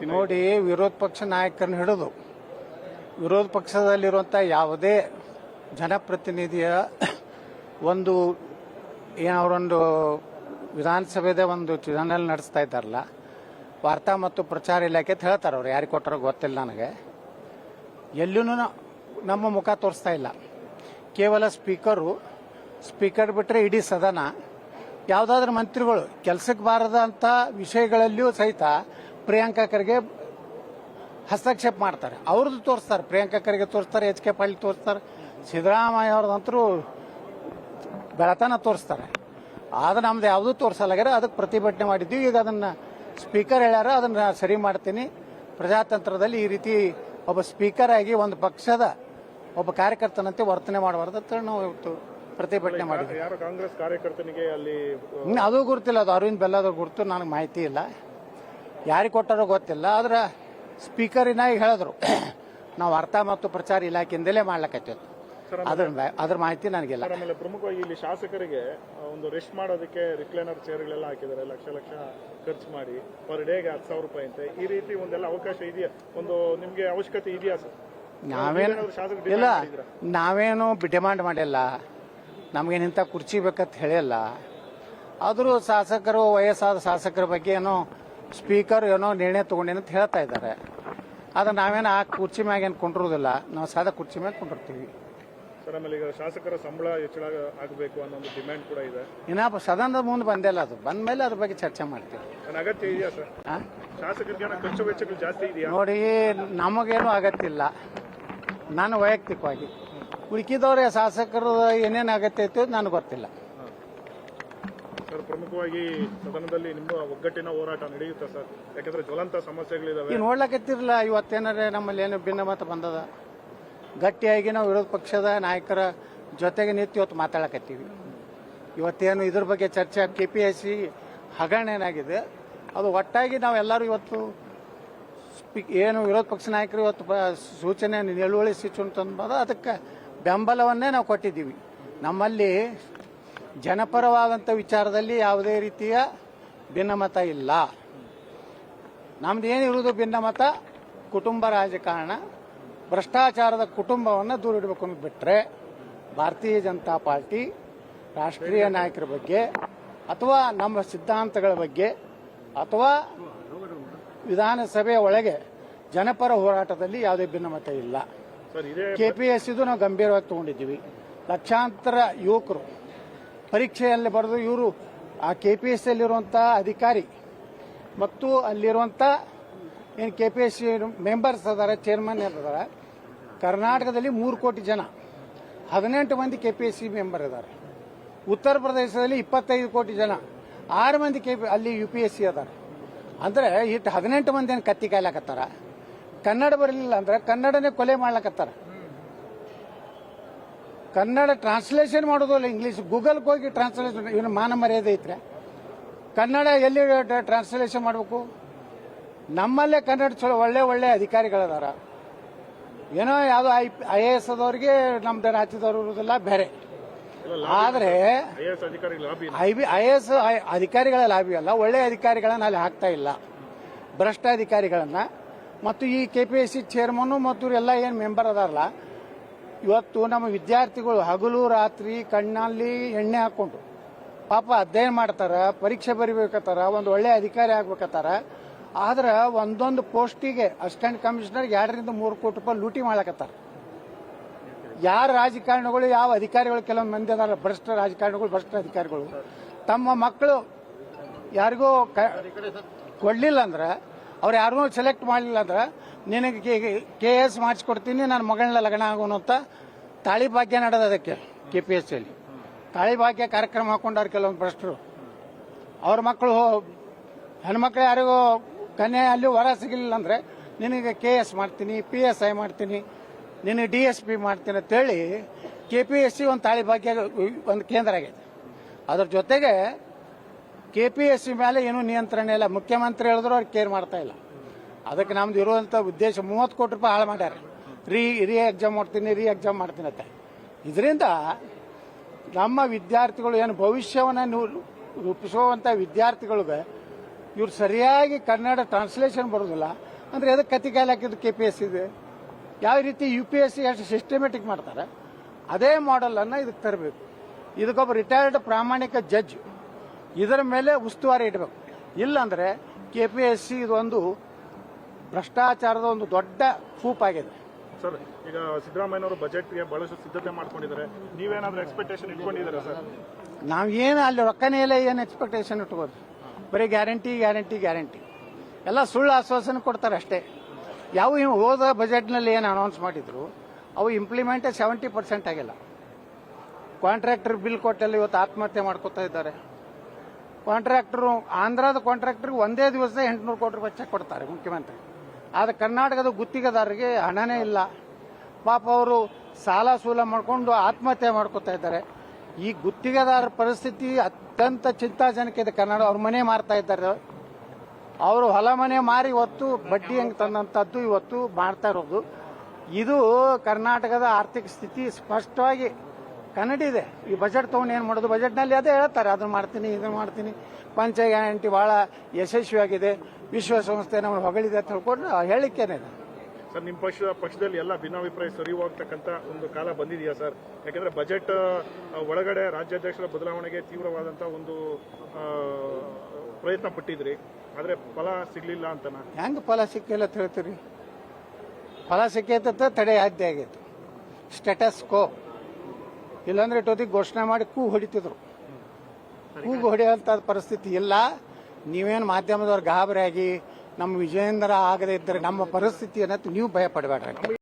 ರೀತಿ ನೋಡಿ, ವಿರೋಧ ಪಕ್ಷ ನಾಯಕರನ್ನ ಹಿಡಿದು ವಿರೋಧ ಪಕ್ಷದಲ್ಲಿರುವಂಥ ಯಾವುದೇ ಜನಪ್ರತಿನಿಧಿಯ ಒಂದು ಅವರೊಂದು ವಿಧಾನಸಭೆದ ಒಂದು ಚಾನಲ್ ನಡೆಸ್ತಾ ಇದ್ದಾರಲ್ಲ, ವಾರ್ತಾ ಮತ್ತು ಪ್ರಚಾರ ಇಲಾಖೆ ಅಂತ ಹೇಳ್ತಾರೆ. ಅವ್ರು ಯಾರಿಗೆ ಕೊಟ್ಟರೋ ಗೊತ್ತಿಲ್ಲ ನನಗೆ. ಎಲ್ಲೂ ನಮ್ಮ ಮುಖ ತೋರಿಸ್ತಾ ಇಲ್ಲ. ಕೇವಲ ಸ್ಪೀಕರ್ ಬಿಟ್ಟರೆ ಇಡೀ ಸದನ ಯಾವುದಾದ್ರೂ ಮಂತ್ರಿಗಳು ಕೆಲಸಕ್ಕೆ ಬಾರದಂಥ ವಿಷಯಗಳಲ್ಲಿಯೂ ಸಹಿತ ಪ್ರಿಯಾಂಕಾ ಖರ್ಗೆ ಹಸ್ತಕ್ಷೇಪ ಮಾಡ್ತಾರೆ. ಅವ್ರದ್ದು ತೋರಿಸ್ತಾರೆ, ಪ್ರಿಯಾಂಕಾ ಖರ್ಗೆ ತೋರಿಸ್ತಾರೆ, ಎಚ್ ಕೆ ಪಾಟೀಲ್ ತೋರಿಸ್ತಾರೆ, ಸಿದ್ದರಾಮಯ್ಯ ಅವ್ರದಂತರೂ ಬೆಳತನ ತೋರಿಸ್ತಾರೆ. ಆದ್ರೆ ನಮ್ದು ಯಾವುದೂ ತೋರಿಸಲಾಗ್ಯಾರ. ಅದಕ್ಕೆ ಪ್ರತಿಭಟನೆ ಮಾಡಿದ್ವಿ. ಈಗ ಅದನ್ನು ಸ್ಪೀಕರ್ ಹೇಳ್ಯಾರ, ಅದನ್ನು ಸರಿ ಮಾಡ್ತೀನಿ. ಪ್ರಜಾತಂತ್ರದಲ್ಲಿ ಈ ರೀತಿ ಒಬ್ಬ ಸ್ಪೀಕರ್ ಆಗಿ ಒಂದು ಪಕ್ಷದ ಒಬ್ಬ ಕಾರ್ಯಕರ್ತನಂತೆ ವರ್ತನೆ ಮಾಡಬಾರ್ದು ಅಂತ ನಾವು ಇವತ್ತು ಪ್ರತಿಭಟನೆ ಮಾಡಿದ್ವಿ. ಯಾರು ಕಾಂಗ್ರೆಸ್ ಕಾರ್ಯಕರ್ತನಿಗೆ ಅಲ್ಲಿ ಅದು ಗುರುತಿಲ್ಲ, ಅದು ಅರವಿಂದ್ ಬೆಲ್ಲದ ಗುರುತು ನನಗೆ ಮಾಹಿತಿ ಇಲ್ಲ, ಯಾರಿಗೆ ಕೊಟ್ಟಾರೋ ಗೊತ್ತಿಲ್ಲ. ಆದ್ರೆ ಸ್ಪೀಕರಿನ ಹೇಳಿದ್ರು, ನಾವು ವಾರ್ತಾ ಮತ್ತು ಪ್ರಚಾರ ಇಲಾಖೆಯಿಂದಲೇ ಮಾಡ್ಲಕತ್ತೇವೆ. ಅದ್ರ ಮಾಹಿತಿ ನನಗಿಲ್ಲ. ಆಮೇಲೆ ಪ್ರಮುಖವಾಗಿ ಇಲ್ಲಿ ಶಾಸಕರಿಗೆ ಒಂದು ರೆಸ್ಟ್ ಮಾಡೋದಕ್ಕೆ ರಿಕ್ಲೈನರ್ ಚೇರ್ಗಳೆಲ್ಲ ಹಾಕಿದ್ದಾರೆ, ಲಕ್ಷ ಖರ್ಚು ಮಾಡಿ ಪರ್ ಡೇಗೆ 10,000 ರೂಪಾಯಿ ಅಂತೆ. ಈ ರೀತಿ ಒಂದೆಲ್ಲ ಅವಕಾಶ ಇದೆಯಾ? ಒಂದು ನಿಮ್ಗೆ ಅವಶ್ಯಕತೆ ಇದೆಯಾ ಸರ್? ನಾವೇನು ಡಿಮಾಂಡ್ ಮಾಡಿಲ್ಲ, ನಮಗೇನು ಇಂಥ ಕುರ್ಚಿ ಬೇಕಂತ ಹೇಳಿಲ್ಲ. ಆದರೂ ಶಾಸಕರು, ವಯಸ್ಸಾದ ಶಾಸಕರ ಬಗ್ಗೆ ಏನೋ ಸ್ಪೀಕರ್ ಏನೋ ನಿರ್ಣಯ ತಗೊಂಡೇನಂತ ಹೇಳ್ತಾ ಇದ್ದಾರೆ. ಆದ್ರೆ ನಾವೇನು ಆ ಕುರ್ಚಿ ಮ್ಯಾಗ ಏನು ಕೊಂಡಿರೋದಿಲ್ಲ, ನಾವು ಸಾದಾ ಕುರ್ಚಿ ಮ್ಯಾಗ ಕೊಂಡಿರ್ತೀವಿ. ಸರ್, ಆಮೇಲೆ ಈಗ ಶಾಸಕರ ಸಂಬಳ ಹೆಚ್ಚಳ ಆಗಬೇಕು ಅನ್ನೋ ಒಂದು ಡಿಮ್ಯಾಂಡ್ ಕೂಡ ಇದೆ. ಇನ್ನ ಸದನದ ಮುಂದೆ ಬಂದಿಲ್ಲ, ಅದು ಬಂದ ಮೇಲೆ ಅದ್ರ ಬಗ್ಗೆ ಚರ್ಚೆ ಮಾಡ್ತೀವಿ. ಅಗತ್ಯ ಇದೆಯಾ ಸರ್? ಶಾಸಕರಿಗೆ ಖರ್ಚು ವೆಚ್ಚಗಳು ಜಾಸ್ತಿ ಇದೆಯಾ? ನೋಡಿ, ನಮಗೇನು ಅಗತ್ಯ ಇಲ್ಲ. ನಾನು ವೈಯಕ್ತಿಕವಾಗಿ ಉಳ್ಕಿದವ್ರೆ ಶಾಸಕರು ಏನೇನು ಅಗತ್ಯ ಐತೆ ನನಗೆ ಗೊತ್ತಿಲ್ಲ. ಸರ್, ಪ್ರಮುಖವಾಗಿ ಸದನದಲ್ಲಿ ನಿಮ್ಮ ಒಗ್ಗಟ್ಟಿನ ಹೋರಾಟ ನಡೆಯುತ್ತೆ ಸರ್? ಯಾಕಂದ್ರೆ ಜ್ವಲಂತ ಸಮಸ್ಯೆಗಳಿದಾವೆ. ನೋಡ್ಲಕತ್ತಿರಲ್ಲ, ಇವತ್ತೇನಾರೆ ನಮ್ಮಲ್ಲಿ ಏನು ಭಿನ್ನಮತ ಬಂದದ, ಗಟ್ಟಿಯಾಗಿ ನಾವು ವಿರೋಧ ಪಕ್ಷದ ನಾಯಕರ ಜೊತೆಗೆ ನಿಂತು ಇವತ್ತು ಮಾತಾಡಕತ್ತೀವಿ. ಇವತ್ತೇನು ಇದ್ರ ಬಗ್ಗೆ ಚರ್ಚೆ KPSC ಹಗರಣ ಏನಾಗಿದೆ, ಅದು ಒಟ್ಟಾಗಿ ನಾವೆಲ್ಲರೂ ಇವತ್ತು ಏನು ವಿರೋಧ ಪಕ್ಷ ನಾಯಕರು ಇವತ್ತು ಸೂಚನೆ ನಿಲುವಳಿ ಸೂಚನೆ ತಂದು ಅದಕ್ಕೆ ಬೆಂಬಲವನ್ನೇ ನಾವು ಕೊಟ್ಟಿದ್ದೀವಿ. ನಮ್ಮಲ್ಲಿ ಜನಪರವಾದಂಥ ವಿಚಾರದಲ್ಲಿ ಯಾವುದೇ ರೀತಿಯ ಭಿನ್ನಮತ ಇಲ್ಲ. ನಮ್ದು ಏನಿರುವುದು ಭಿನ್ನಮತ, ಕುಟುಂಬ ರಾಜಕಾರಣ, ಭ್ರಷ್ಟಾಚಾರದ ಕುಟುಂಬವನ್ನು ದೂರಿಡಬೇಕು ಅಂತ ಬಿಟ್ಟರೆ ಭಾರತೀಯ ಜನತಾ ಪಾರ್ಟಿ ರಾಷ್ಟ್ರೀಯ ನಾಯಕರ ಬಗ್ಗೆ ಅಥವಾ ನಮ್ಮ ಸಿದ್ಧಾಂತಗಳ ಬಗ್ಗೆ ಅಥವಾ ವಿಧಾನಸಭೆಯ ಒಳಗೆ ಜನಪರ ಹೋರಾಟದಲ್ಲಿ ಯಾವುದೇ ಭಿನ್ನಮತ ಇಲ್ಲ. KPSCದು ನಾವು ಗಂಭೀರವಾಗಿ ತಗೊಂಡಿದ್ದೀವಿ. ಲಕ್ಷಾಂತರ ಯುವಕರು ಪರೀಕ್ಷೆಯಲ್ಲಿ ಬರೆದು ಇವರು ಆ KPSCಯಲ್ಲಿರುವಂಥ ಅಧಿಕಾರಿ ಮತ್ತು ಅಲ್ಲಿರುವಂಥ ಏನು KPSC ಮೆಂಬರ್ಸ್ ಅದಾರೆ, ಚೇರ್ಮನ್ ಇದ್ದಾರೆ, ಕರ್ನಾಟಕದಲ್ಲಿ 3 ಕೋಟಿ ಜನ, 18 ಮಂದಿ KPSC ಮೆಂಬರ್ ಇದ್ದಾರೆ. ಉತ್ತರ ಪ್ರದೇಶದಲ್ಲಿ 25 ಕೋಟಿ ಜನ, 6 ಮಂದಿ ಅಲ್ಲಿ UPSC ಅದಾರೆ. ಅಂದರೆ ಇಟ್ಟು 18 ಮಂದಿ ಏನು ಕತ್ತಿ ಕಾಯ್ಲಾಕತ್ತಾರ. ಕನ್ನಡ ಬರಲಿಲ್ಲ ಅಂದ್ರೆ ಕನ್ನಡನೇ ಕೊಲೆ ಮಾಡ್ಲಕತ್ತಾರ. ಕನ್ನಡ ಟ್ರಾನ್ಸ್ಲೇಷನ್ ಮಾಡೋದಿಲ್ಲ, ಇಂಗ್ಲೀಷ್ ಗೂಗಲ್ಗೆ ಹೋಗಿ ಟ್ರಾನ್ಸ್ಲೇಷನ್. ಇವನು ಮಾನ ಮರ್ಯಾದೆ ಐತ್ರೆ, ಕನ್ನಡ ಎಲ್ಲಿ ಟ್ರಾನ್ಸ್ಲೇಷನ್ ಮಾಡಬೇಕು? ನಮ್ಮಲ್ಲೇ ಕನ್ನಡ ಚಲೋ ಒಳ್ಳೆ ಅಧಿಕಾರಿಗಳದಾರ. ಏನೋ ಯಾವುದೋ IAS ಅದವ್ರಿಗೆ ನಮ್ದು ರಾಜ್ಯದವ್ರು ಇರೋದಿಲ್ಲ ಬೇರೆ. ಆದರೆ IAS ಅಧಿಕಾರಿಗಳ ಲಾಭಿ ಅಲ್ಲ, ಒಳ್ಳೆ ಅಧಿಕಾರಿಗಳನ್ನ ಅಲ್ಲಿ ಹಾಕ್ತಾ ಇಲ್ಲ, ಭ್ರಷ್ಟ ಅಧಿಕಾರಿಗಳನ್ನ. ಮತ್ತು ಈ KPSC ಚೇರ್ಮನ್ ಮತ್ತು ಎಲ್ಲ ಏನು ಮೆಂಬರ್ ಅದಾರಲ್ಲ, ಇವತ್ತು ನಮ್ಮ ವಿದ್ಯಾರ್ಥಿಗಳು ಹಗಲು ರಾತ್ರಿ ಕಣ್ಣಲ್ಲಿ ಎಣ್ಣೆ ಹಾಕೊಂಡು ಪಾಪ ಅಧ್ಯಯನ ಮಾಡ್ತಾರ, ಪರೀಕ್ಷೆ ಬರಿಬೇಕತ್ತಾರ, ಒಂದು ಒಳ್ಳೆ ಅಧಿಕಾರಿ ಆಗ್ಬೇಕತ್ತಾರ. ಆದ್ರೆ ಒಂದೊಂದು ಪೋಸ್ಟಿಗೆ ಅಸಿಸ್ಟೆಂಟ್ ಕಮಿಷನರ್ 2 ರಿಂದ 3 ಕೋಟಿ ರೂಪಾಯಿ ಲೂಟಿ ಮಾಡ್ಲಕತ್ತಾರ. ಯಾರ ರಾಜಕಾರಣಿಗಳು, ಯಾವ ಅಧಿಕಾರಿಗಳು, ಕೆಲವೊಂದು ಮಂದಿ ಅದಾರ ಭ್ರಷ್ಟ ರಾಜಕಾರಣಿಗಳು, ಭ್ರಷ್ಟ ಅಧಿಕಾರಿಗಳು ತಮ್ಮ ಮಕ್ಕಳು ಯಾರಿಗೂ ಕೊಡ್ಲಿಲ್ಲ ಅಂದ್ರೆ, ಅವ್ರು ಯಾರಿಗೂ ಸೆಲೆಕ್ಟ್ ಮಾಡಲಿಲ್ಲ ಅಂದ್ರೆ ನಿನಗೆ KS ಮಾಡಿಸ್ಕೊಡ್ತೀನಿ, ನನ್ನ ಮಗಳನ್ನ ಲಗ್ನ ಆಗೋನು ಅಂತ ತಾಳಿ ಭಾಗ್ಯ ನಡೆದ. ಅದಕ್ಕೆ KPSCಯಲ್ಲಿ ತಾಳಿ ಭಾಗ್ಯ ಕಾರ್ಯಕ್ರಮ ಹಾಕೊಂಡಾರ ಕೆಲವೊಂದು ಭ್ರಷ್ಟರು. ಅವ್ರ ಮಕ್ಕಳು ಹೆಣ್ಮಕ್ಳು ಯಾರಿಗೂ ಕನ್ಯೆ ಅಲ್ಲಿ ಹೊರ ಸಿಗಲಿಲ್ಲ ಅಂದ್ರೆ ನಿನಗೆ KS ಮಾಡ್ತೀನಿ, PSI ಮಾಡ್ತೀನಿ, ನಿನಗೆ DSP ಮಾಡ್ತೀನಿ ಅಂತೇಳಿ KPSC ಒಂದು ತಾಳಿ ಭಾಗ್ಯ ಒಂದು ಕೇಂದ್ರ ಆಗೈತೆ. ಅದ್ರ ಜೊತೆಗೆ KPSC ಮೇಲೆ ಏನೂ ನಿಯಂತ್ರಣ ಇಲ್ಲ. ಮುಖ್ಯಮಂತ್ರಿ ಹೇಳಿದ್ರು ಅವ್ರು ಕೇರ್ ಮಾಡ್ತಾ ಇಲ್ಲ. ಅದಕ್ಕೆ ನಮ್ದು ಇರುವಂಥ ಉದ್ದೇಶ 30 ಕೋಟಿ ರೂಪಾಯಿ ಹಾಳು ಮಾಡ್ಯಾರ. ರೀ ಎಕ್ಸಾಮ್ ಮಾಡ್ತೀನಿ ಅಂತ. ಇದರಿಂದ ನಮ್ಮ ವಿದ್ಯಾರ್ಥಿಗಳು ಏನು ಭವಿಷ್ಯವನ್ನು ರೂಪಿಸುವಂಥ ವಿದ್ಯಾರ್ಥಿಗಳಿಗೆ ಇವ್ರು ಸರಿಯಾಗಿ ಕನ್ನಡ ಟ್ರಾನ್ಸ್ಲೇಷನ್ ಬರೋದಿಲ್ಲ ಅಂದ್ರೆ ಅದಕ್ಕೆ ಕತ್ತಿಕಾಯಿ ಹಾಕಿದ್ದು KPSC ಇದೆ. ಯಾವ ರೀತಿ UPSC ಎಷ್ಟು ಸಿಸ್ಟಮೆಟಿಕ್ ಮಾಡ್ತಾರೆ ಅದೇ ಮಾಡೆಲ್ ಅನ್ನ ಇದಕ್ಕೆ ತರಬೇಕು. ಇದಕ್ಕೊಬ್ಬ ರಿಟೈರ್ಡ್ ಪ್ರಾಮಾಣಿಕ ಜಡ್ಜ್ ಇದರ ಮೇಲೆ ಉಸ್ತುವಾರಿ ಇಡಬೇಕು. ಇಲ್ಲಾಂದ್ರೆ KPSC ಇದೊಂದು ಭ್ರಷ್ಟಾಚಾರದ ಒಂದು ದೊಡ್ಡ ಆಗಿದೆ. ಸರ್, ಈಗ ಸಿದ್ದರಾಮಯ್ಯನವರು ಬಜೆಟ್ಗೆ ಬಹಳಷ್ಟು ಸಿದ್ಧತೆ ಮಾಡ್ಕೊಂಡಿದ್ದಾರೆ. ನೀವೇನಾದ್ರೂ ಎಕ್ಸ್ಪೆಕ್ಟೇಷನ್ ಇಟ್ಕೊಂಡಿದ್ದೀರಾ ಸರ್? ನಾವೇನು ಅಲ್ಲಿ ರೊಕ್ಕನೇ ಇಲ್ಲ, ಏನು ಎಕ್ಸ್ಪೆಕ್ಟೇಷನ್ ಇಟ್ಕೋದು? ಬರೀ ಗ್ಯಾರಂಟಿ ಗ್ಯಾರಂಟಿ ಗ್ಯಾರಂಟಿ ಎಲ್ಲ ಸುಳ್ಳು ಆಶ್ವಾಸನೆ ಕೊಡ್ತಾರೆ ಅಷ್ಟೇ. ಯಾವ ಹೋದ ಬಜೆಟ್ನಲ್ಲಿ ಏನು ಅನೌನ್ಸ್ ಮಾಡಿದ್ರು ಅವು ಇಂಪ್ಲಿಮೆಂಟ್ 70% ಆಗಿಲ್ಲ. ಕಾಂಟ್ರಾಕ್ಟರ್ ಬಿಲ್ ಕೊಟ್ಟಲ್ಲಿ ಇವತ್ತು ಆತ್ಮಹತ್ಯೆ ಮಾಡ್ಕೋತಾ ಇದ್ದಾರೆ. ಕಾಂಟ್ರಾಕ್ಟರು ಆಂಧ್ರದ ಕಾಂಟ್ರಾಕ್ಟರ್ಗೆ ಒಂದೇ ದಿವಸ 800 ಕೋಟಿ ರೂಪಾಯಿ ಚೆಕ್ ಕೊಡ್ತಾರೆ ಮುಖ್ಯಮಂತ್ರಿ. ಆದ್ರೆ ಕರ್ನಾಟಕದ ಗುತ್ತಿಗೆದಾರರಿಗೆ ಹಣನೇ ಇಲ್ಲ. ಪಾಪ ಅವರು ಸಾಲ ಸೂಲ ಮಾಡ್ಕೊಂಡು ಆತ್ಮಹತ್ಯೆ ಮಾಡ್ಕೋತಾ ಇದ್ದಾರೆ. ಈ ಗುತ್ತಿಗೆದಾರರ ಪರಿಸ್ಥಿತಿ ಅತ್ಯಂತ ಚಿಂತಾಜನಕ ಇದೆ. ಕನ್ನಡ ಅವ್ರ ಮನೆ ಮಾರ್ತಾ ಇದ್ದಾರೆ. ಅವರು ಹೊಲ ಮನೆ ಮಾರಿ ಇವತ್ತು ಬಡ್ಡಿ ಹೆಂಗ್ ತಂದಂತದ್ದು ಇವತ್ತು ಮಾಡ್ತಾ ಇರೋದು. ಇದು ಕರ್ನಾಟಕದ ಆರ್ಥಿಕ ಸ್ಥಿತಿ ಸ್ಪಷ್ಟವಾಗಿ ಕನ್ನಡಿದೆ. ಈ ಬಜೆಟ್ ತಗೊಂಡು ಏನ್ ಮಾಡೋದು? ಬಜೆಟ್ನಲ್ಲಿ ಅದೇ ಹೇಳ್ತಾರೆ, ಅದನ್ನ ಮಾಡ್ತೀನಿ ಇದನ್ನ ಮಾಡ್ತೀನಿ. ಪಂಚ ಗ್ಯಾರಂಟಿ ಬಹಳ ಯಶಸ್ವಿಯಾಗಿದೆ, ವಿಶ್ವಸಂಸ್ಥೆ ನಮ್ಮನ್ನು ಹೊಗಳಿದೆ ಅಂತ ಹೇಳ್ಕೊಂಡು ಹೇಳಿಕೆನೇ ಇದೆ. ಸರ್, ನಿಮ್ಮ ಪಕ್ಷದಲ್ಲಿ ಎಲ್ಲ ಭಿನ್ನಾಭಿಪ್ರಾಯ ಸರಿ ಹೋಗ್ತಕ್ಕಂಥ ಒಂದು ಕಾಲ ಬಂದಿದೆಯಾ ಸರ್? ಯಾಕಂದ್ರೆ ಬಜೆಟ್ ಒಳಗಡೆ ರಾಜ್ಯಾಧ್ಯಕ್ಷರ ಬದಲಾವಣೆಗೆ ತೀವ್ರವಾದಂತಹ ಒಂದು ಪ್ರಯತ್ನ ಪಟ್ಟಿದ್ರಿ, ಆದ್ರೆ ಫಲ ಸಿಗ್ಲಿಲ್ಲ ಅಂತನಾ? ಹೆಂಗ್ ಫಲ ಸಿಕ್ಕಿಲ್ಲ ಅಂತ ಹೇಳ್ತೀರಿ? ಫಲ ಸಿಕ್ಕೈತ ತಡೆ ಸಾಧ್ಯ ಆಗೈತೆ. Status quo. ಇಲ್ಲಾಂದ್ರೆ ಇಟ್ಟೊತ್ತಿಗೆ ಘೋಷಣೆ ಮಾಡಿ ಕೂಗು ಹೊಡಿತಿದ್ರು. ಕೂಗು ಹೊಡೆಯುವಂತ ಪರಿಸ್ಥಿತಿ ಇಲ್ಲ. ನೀವೇನು ಮಾಧ್ಯಮದವ್ರು ಗಾಬರಿಯಾಗಿ ನಮ್ಮ ವಿಜಯೇಂದ್ರ ಆಗದೇ ಇದ್ದರೆ ನಮ್ಮ ಪರಿಸ್ಥಿತಿ ಅನ್ನೋದು ನೀವು ಭಯ ಪಡಬೇಡ್ರಿ.